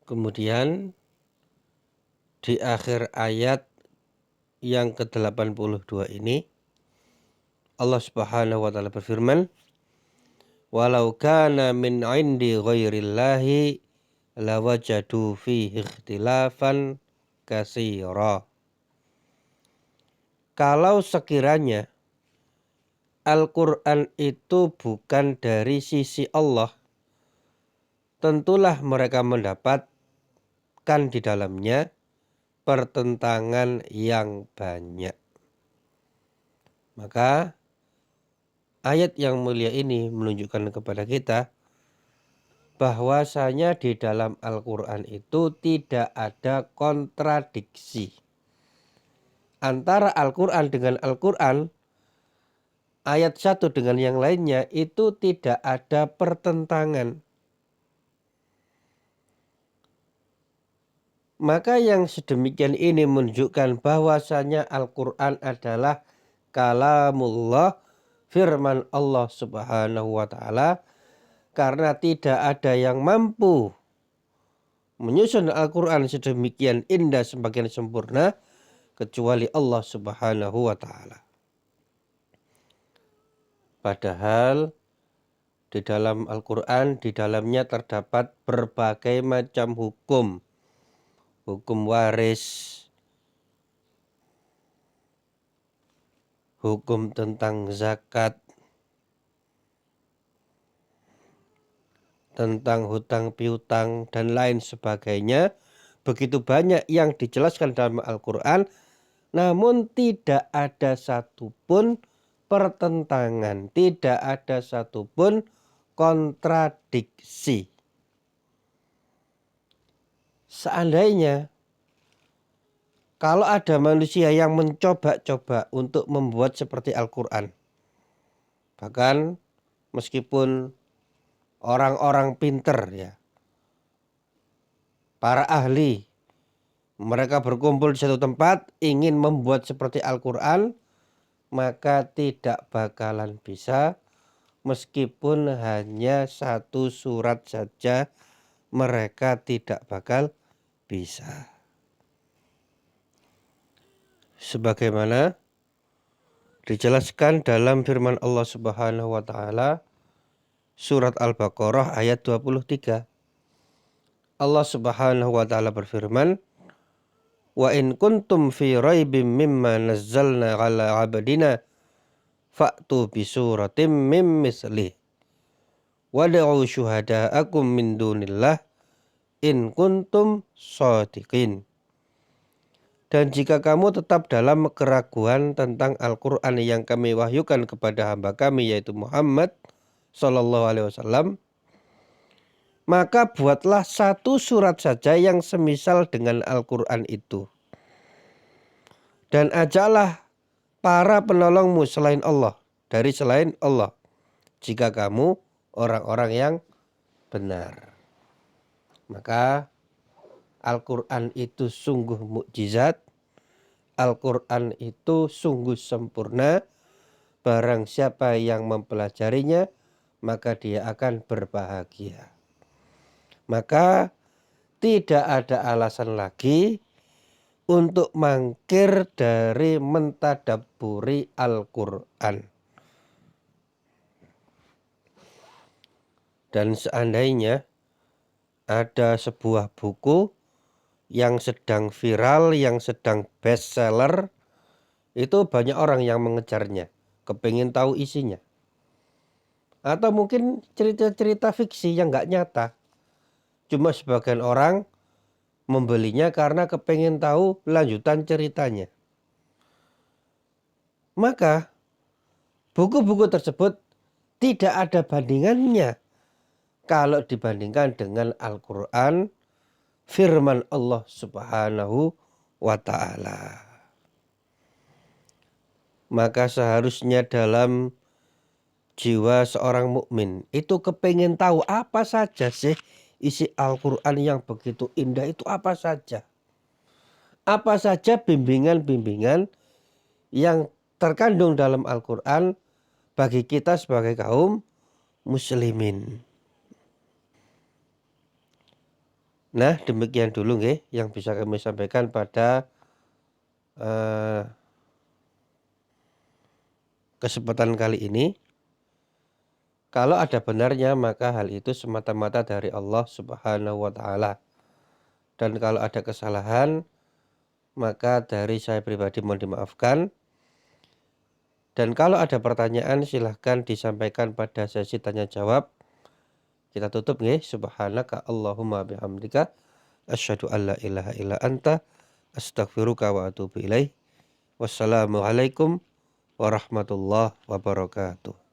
Kemudian di akhir ayat yang ke-82 ini Allah Subhanahu wa taala berfirman, "Walau kana min 'indi ghairillahi lawajadu fihi ikhtilafan katsira." Kalau sekiranya Al-Quran itu bukan dari sisi Allah, tentulah mereka mendapatkan di dalamnya pertentangan yang banyak. Maka ayat yang mulia ini menunjukkan kepada kita bahwasanya di dalam Al-Quran itu tidak ada kontradiksi. Antara Al-Quran dengan Al-Quran, ayat satu dengan yang lainnya itu tidak ada pertentangan. Maka yang sedemikian ini menunjukkan bahwasanya Al-Quran adalah kalamullah, firman Allah Subhanahu wa taala, karena tidak ada yang mampu menyusun Al-Quran sedemikian indah semakin sempurna kecuali Allah Subhanahu wa taala. Padahal di dalam Al-Quran, di dalamnya terdapat berbagai macam hukum. Hukum waris, hukum tentang zakat, tentang hutang piutang, dan lain sebagainya. Begitu banyak yang dijelaskan dalam Al-Quran, namun tidak ada satupun pertentangan, tidak ada satupun kontradiksi. Seandainya kalau ada manusia yang mencoba-coba untuk membuat seperti Al-Quran, bahkan meskipun orang-orang pinter ya, para ahli, mereka berkumpul di satu tempat ingin membuat seperti Al-Quran, maka tidak bakalan bisa meskipun hanya satu surat saja, mereka tidak bakal bisa. Sebagaimana dijelaskan dalam firman Allah Subhanahu wa taala surat Al-Baqarah ayat 23. Allah Subhanahu wa taala berfirman, "Wa in kuntum fi raibim mimma nazzalna 'ala 'abdina fa'tu bi suratim mim mislih wad'u syuhada'akum min dunillah in kuntum shadiqin." Dan jika kamu tetap dalam keraguan tentang Al-Quran yang kami wahyukan kepada hamba kami yaitu Muhammad Sallallahu Alaihi Wasallam, maka buatlah satu surat saja yang semisal dengan Al-Quran itu. Dan ajaklah para penolongmu selain Allah, dari selain Allah, jika kamu orang-orang yang benar. Maka Al-Quran itu sungguh mukjizat, Al-Quran itu sungguh sempurna. Barang siapa yang mempelajarinya, maka dia akan berbahagia. Maka tidak ada alasan lagi untuk mangkir dari mentadabburi Al-Quran. Dan seandainya ada sebuah buku yang sedang viral, yang sedang bestseller, itu banyak orang yang mengejarnya, kepingin tahu isinya. Atau mungkin cerita-cerita fiksi yang nggak nyata. Cuma sebagian orang membelinya karena kepingin tahu lanjutan ceritanya. Maka buku-buku tersebut tidak ada bandingannya kalau dibandingkan dengan Al-Quran, firman Allah Subhanahu wa ta'ala. Maka seharusnya dalam jiwa seorang mukmin itu kepingin tahu apa saja sih isi Al-Quran yang begitu indah itu, apa saja. Apa saja bimbingan-bimbingan yang terkandung dalam Al-Quran bagi kita sebagai kaum muslimin. Nah, demikian dulu nggih yang bisa kami sampaikan pada kesempatan kali ini. Kalau ada benarnya maka hal itu semata-mata dari Allah Subhanahu wa taala. Dan kalau ada kesalahan maka dari saya pribadi mohon dimaafkan. Dan kalau ada pertanyaan silahkan disampaikan pada sesi tanya jawab. Kita tutup nggih. Subhanaka Allahumma bihamdika asyhadu an la ilaha illa anta astaghfiruka wa atubu ilaih. Wassalamualaikum warahmatullahi wabarakatuh.